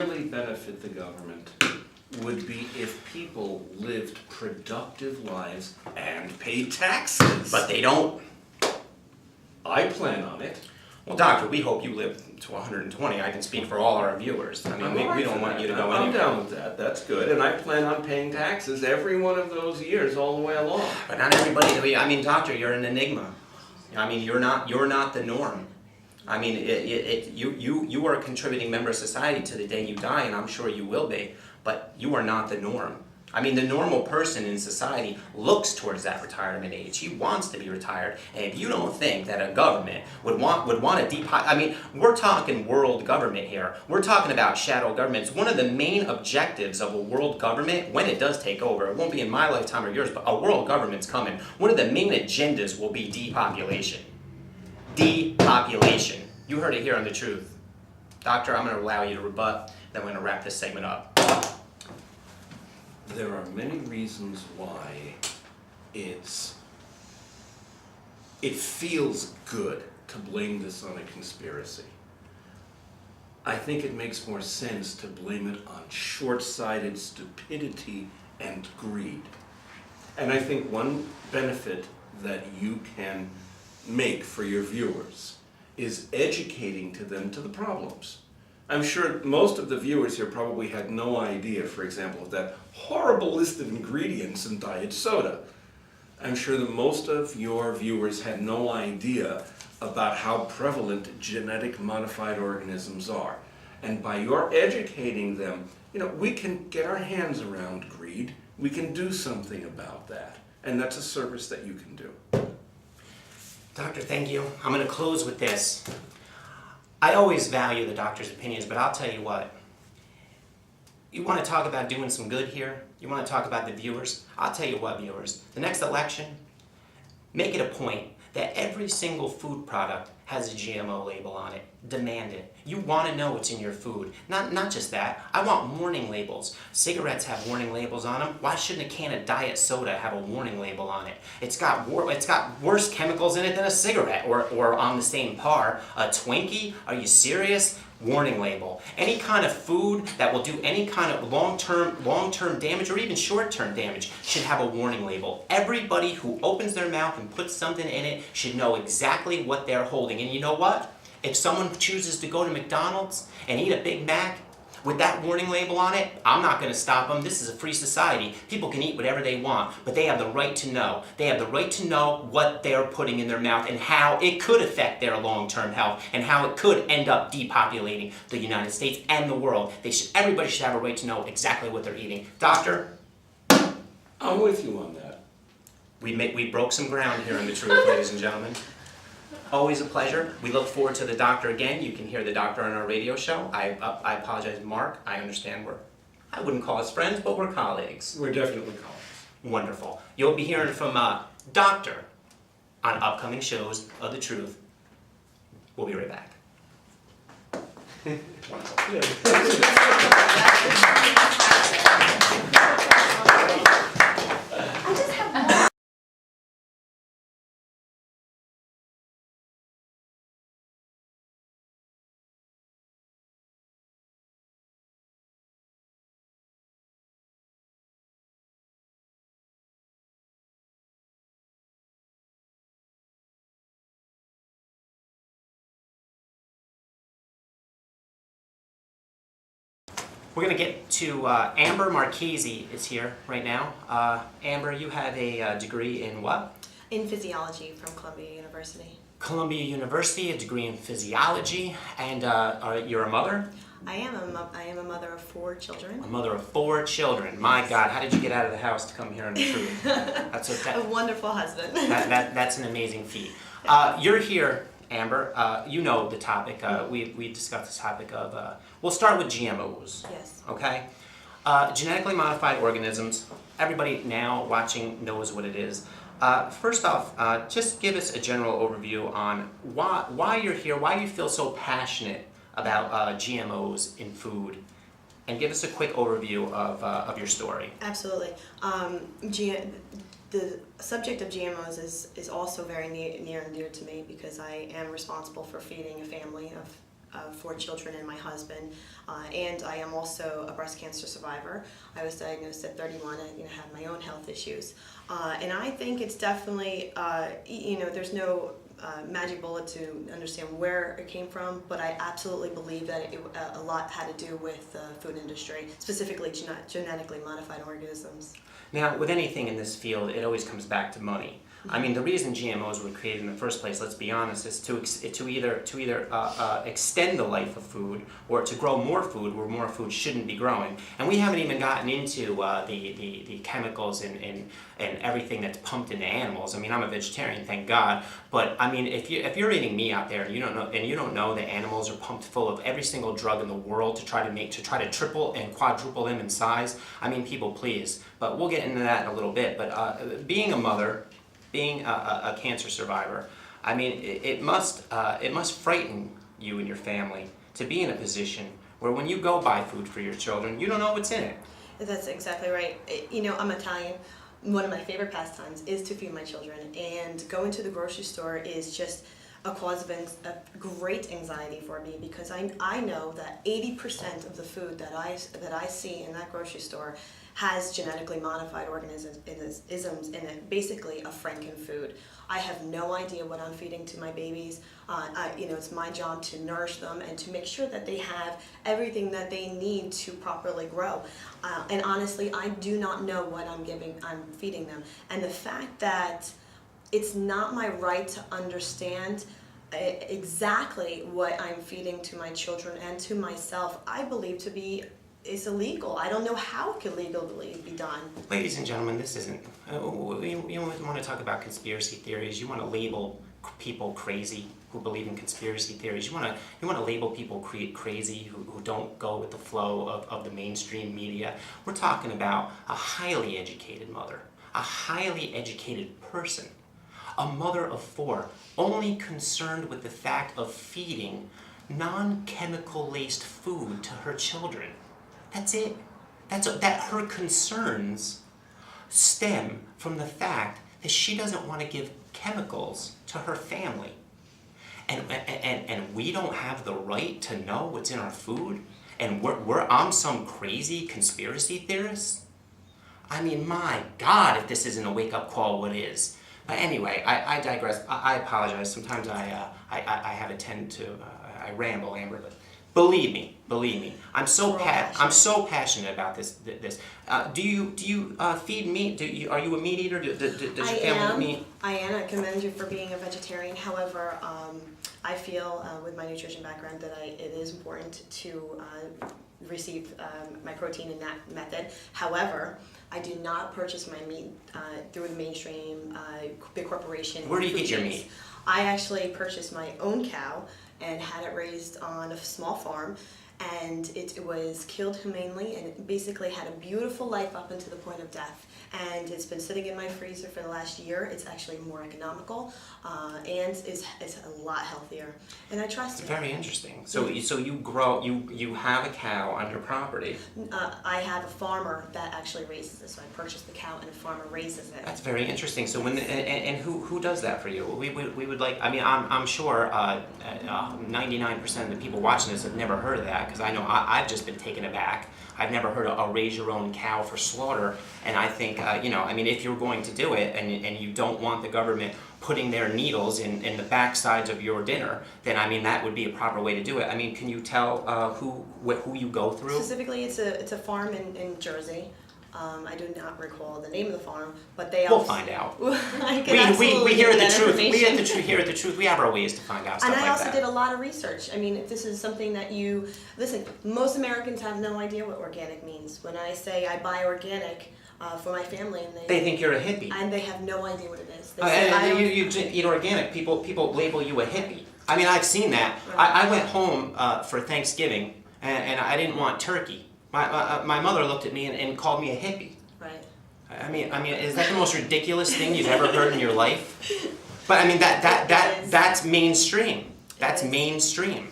Really benefit the government would be if people lived productive lives and paid taxes. But they don't. I plan on it. Well, doctor, we hope you live to 120. I can speak for all our viewers. I mean, we don't want you to go I'm anywhere. down with that. That's good. And I plan on paying taxes every one of those years all the way along. But not everybody. I mean, doctor, you're an enigma. I mean, you're not the norm. I mean, you are a contributing member of society to the day you die, and I'm sure you will be. But you are not the norm. I mean, the normal person in society looks towards that retirement age. He wants to be retired, and if you don't think that a government would want to I mean, we're talking world government here. We're talking about shadow governments. One of the main objectives of a world government, when it does take over, it won't be in my lifetime or yours, but a world government's coming. One of the main agendas will be depopulation. Depopulation. You heard it here on The Truth. Doctor, I'm going to allow you to rebut, then we're going to wrap this segment up. There are many reasons why it feels good to blame this on a conspiracy. I think it makes more sense to blame it on short-sighted stupidity and greed. And I think one benefit that you can make for your viewers is educating to them to the problems. I'm sure most of the viewers here probably had no idea, for example, of that horrible list of ingredients in diet soda. I'm sure that most of your viewers had no idea about how prevalent genetic modified organisms are. And by your educating them, we can get our hands around greed. We can do something about that. And that's a service that you can do. Doctor, thank you. I'm going to close with this. I always value the doctor's opinions, but I'll tell you what. You want to talk about doing some good here? You want to talk about the viewers? I'll tell you what, viewers. The next election, make it a point that every single food product has a GMO label on it. Demand it. You want to know what's in your food. Not just that. I want warning labels. Cigarettes have warning labels on them. Why shouldn't a can of diet soda have a warning label on it? It's got worse chemicals in it than a cigarette, or on the same par. A Twinkie? Are you serious? Warning label. Any kind of food that will do any kind of long-term damage or even short-term damage should have a warning label. Everybody who opens their mouth and puts something in it should know exactly what they're holding. And you know what? If someone chooses to go to McDonald's and eat a Big Mac with that warning label on it, I'm not going to stop them. This is a free society. People can eat whatever they want, but they have the right to know. They have the right to know what they're putting in their mouth and how it could affect their long-term health and how it could end up depopulating the United States and the world. Everybody should have a right to know exactly what they're eating. Doctor? I'm with you on that. We broke some ground here in The Truth, ladies and gentlemen. Always a pleasure. We look forward to the doctor again. You can hear the doctor on our radio show. I apologize, Mark. I understand I wouldn't call us friends, but we're colleagues. We're definitely colleagues. Wonderful. You'll be hearing from Doctor on upcoming shows of The Truth. We'll be right back. We're going to get to Amber Marchese is here right now. Amber, you have a degree in what? In physiology from Columbia University. Columbia University, a degree in physiology, and you're a mother? I am a mother of 4 children. A mother of 4 children. My God, how did you get out of the house to come here on The Truth? That's a wonderful husband. That's an amazing feat. You're here, Amber. You know the topic. We discussed the topic of. We'll start with GMOs. Yes. Okay. Genetically modified organisms. Everybody now watching knows what it is. First off, just give us a general overview on why you're here, why you feel so passionate about GMOs in food, and give us a quick overview of your story. Absolutely. The subject of GMOs is also very near and dear to me because I am responsible for feeding a family of 4 children and my husband, and I am also a breast cancer survivor. I was diagnosed at 31 and had my own health issues. And I think it's definitely, there's no magic bullet to understand where it came from, but I absolutely believe that a lot had to do with the food industry, specifically genetically modified organisms. Now, with anything in this field, it always comes back to money. I mean, the reason GMOs were created in the first place, let's be honest, is to either extend the life of food or to grow more food where more food shouldn't be growing. And we haven't even gotten into the chemicals and everything that's pumped into animals. I mean, I'm a vegetarian, thank God. But I mean, if you're eating meat out there and you don't know that animals are pumped full of every single drug in the world to try to triple and quadruple them in size, I mean, people please. But we'll get into that in a little bit. But being a mother, being a cancer survivor, I mean, it must frighten you and your family to be in a position where when you go buy food for your children, you don't know what's in it. That's exactly right. I'm Italian. One of my favorite pastimes is to feed my children, and going to the grocery store is just a cause of great anxiety for me, because I know that 80% of the food that I see in that grocery store has genetically modified organisms in it, basically a frankenfood. I have no idea what I'm feeding to my babies. It's my job to nourish them and to make sure that they have everything that they need to properly grow. And honestly, I do not know what I'm feeding them. And the fact that it's not my right to understand exactly what I'm feeding to my children and to myself, I believe to be is illegal. I don't know how it could legally be done. Ladies and gentlemen, this isn't. You want to talk about conspiracy theories. You want to label people crazy who believe in conspiracy theories. You want to label people crazy who don't go with the flow of the mainstream media. We're talking about a highly educated mother, a highly educated person, a mother of 4, only concerned with the fact of feeding non-chemical laced food to her children. That's it. That her concerns stem from the fact that she doesn't want to give chemicals to her family. And we don't have the right to know what's in our food? And I'm some crazy conspiracy theorist? I mean, my God, if this isn't a wake-up call, what is? Anyway, I digress. I apologize. Sometimes I have a tend to, I ramble, Amber, but believe me, I'm so passionate about this. Do you feed meat? Are you a meat eater? Does your family eat meat? I am. I commend you for being a vegetarian. However, I feel with my nutrition background that it is important to receive my protein in that method. However, I do not purchase my meat through the mainstream big corporation. Where do you get your meat? I actually purchased my own cow and had it raised on a small farm, and it was killed humanely, and it basically had a beautiful life up until the point of death. And it's been sitting in my freezer for the last year. It's actually more economical, and it's a lot healthier, and I trust it. Very interesting. So you have a cow on your property. I have a farmer that actually raises it. So I purchased the cow, and a farmer raises it. That's very interesting. So and who does that for you? We would like. I mean, I'm sure 99% of the people watching this have never heard of that, because I know I've just been taken aback. I've never heard of a raise your own cow for slaughter, and I think, I mean, if you're going to do it and you don't want the government putting their needles in the backsides of your dinner, then I mean, that would be a proper way to do it. I mean, can you tell who you go through? Specifically, it's a farm in Jersey. I do not recall the name of the farm, but We'll find out. I can we hear the truth. We hear the truth. We have our ways to find out stuff like that. And I also did a lot of research. I mean, if this is something that listen, most Americans have no idea what organic means. When I say I buy organic for my family, and they think you're a hippie. And they have no idea what it is. You eat organic. People label you a hippie. I mean, I've seen that. Right. I went home for Thanksgiving, and I didn't want turkey. My mother looked at me and called me a hippie. Right. I mean, is that the most ridiculous thing you've ever heard in your life? But I mean, that's mainstream. That's mainstream.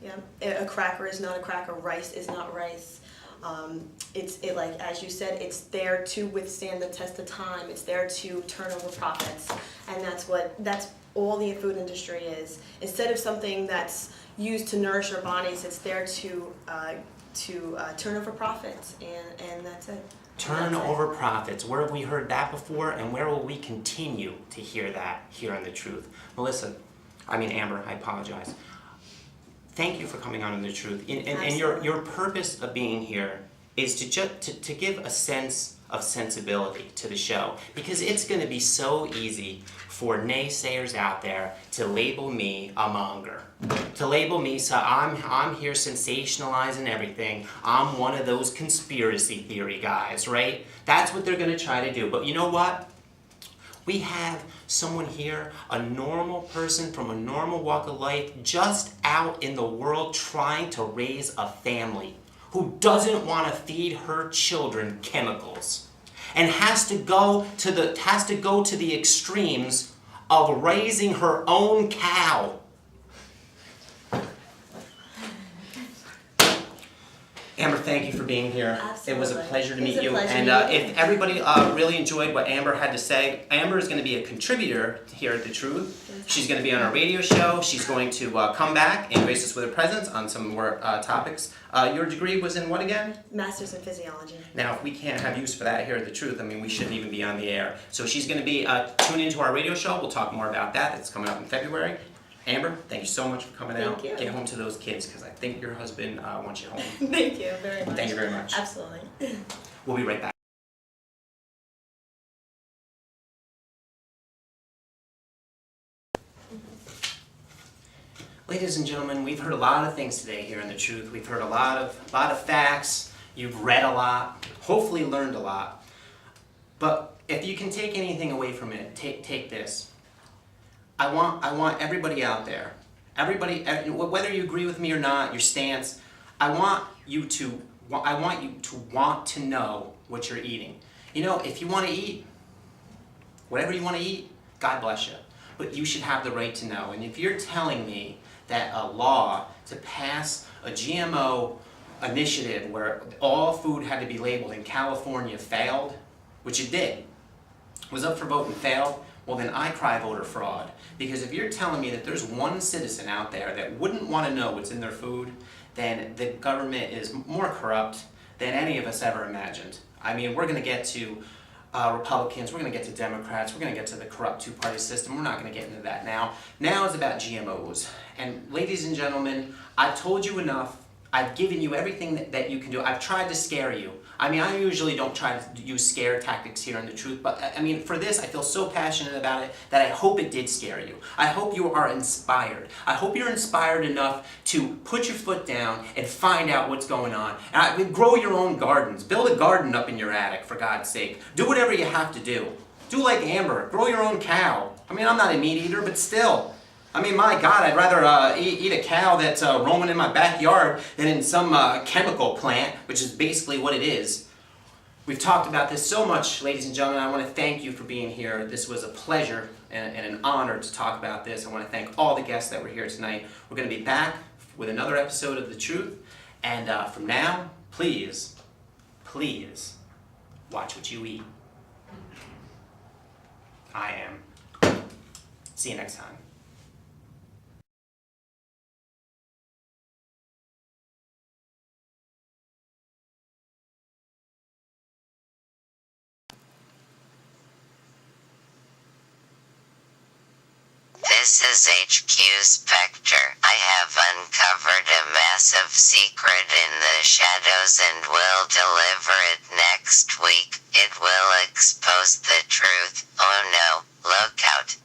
Yeah. A cracker is not a cracker. Rice is not rice. It's like as you said, it's there to withstand the test of time. It's there to turn over profits, and that's all the food industry is. Instead of something that's used to nourish our bodies, it's there to turn over profits, and that's it. Turn over profits. Where have we heard that before, and where will we continue to hear that here on The Truth? Amber, I apologize. Thank you for coming on The Truth. And your purpose of being here is to give a sense of sensibility to the show, because it's going to be so easy for naysayers out there to label me a monger, to label me, so I'm here sensationalizing everything. I'm one of those conspiracy theory guys, right? That's what they're going to try to do. But you know what? We have someone here, a normal person from a normal walk of life, just out in the world trying to raise a family, who doesn't want to feed her children chemicals, and has to go to the extremes of raising her own cow. Amber, thank you for being here. Absolutely. It was a pleasure to meet you. Pleasure And meeting you. if everybody really enjoyed what Amber had to say, Amber is going to be a contributor here at The Truth. She's going to be on our radio show. She's going to come back and grace us with her presence on some more topics. Your degree was in what again? Master's in physiology. Now, if we can't have use for that here at The Truth, we shouldn't even be on the air. So she's going to be tuning into our radio show. We'll talk more about that. That's coming up in February. Amber, thank you so much for coming out. Thank you. Get home to those kids, because I think your husband wants you home. Thank you very much. Thank you very much. Absolutely. We'll be right back. Ladies and gentlemen, we've heard a lot of things today here in The Truth. We've heard a lot of facts. You've read a lot, hopefully learned a lot. But if you can take anything away from it, take this. I want everybody out there, whether you agree with me or not, your stance, I want you to want to know what you're eating. You know, if you want to eat whatever you want to eat, God bless you. But you should have the right to know. And if you're telling me that a law to pass a GMO initiative where all food had to be labeled in California failed, which it did, was up for vote and failed, well then I cry voter fraud. Because if you're telling me that there's one citizen out there that wouldn't want to know what's in their food, then the government is more corrupt than any of us ever imagined. We're going to get to Republicans, we're going to get to Democrats, we're going to get to the corrupt two-party system. We're not going to get into that now. Now it's about GMOs. And ladies and gentlemen, I've told you enough. I've given you everything that you can do. I've tried to scare you. I usually don't try to use scare tactics here in The Truth, but for this, I feel so passionate about it that I hope it did scare you. I hope you are inspired. I hope you're inspired enough to put your foot down and find out what's going on. And grow your own gardens. Build a garden up in your attic, for God's sake. Do whatever you have to do. Do like Amber. Grow your own cow. I'm not a meat eater, but still. My God, I'd rather eat a cow that's roaming in my backyard than in some chemical plant, which is basically what it is. We've talked about this so much, ladies and gentlemen. I want to thank you for being here. This was a pleasure and an honor to talk about this. I want to thank all the guests that were here tonight. We're going to be back with another episode of The Truth. And from now, please, watch what you eat. I am. See you next time. This is HQ Spectre. I have uncovered a massive secret in the shadows and will deliver it next week. It will expose the truth. Oh no, look out.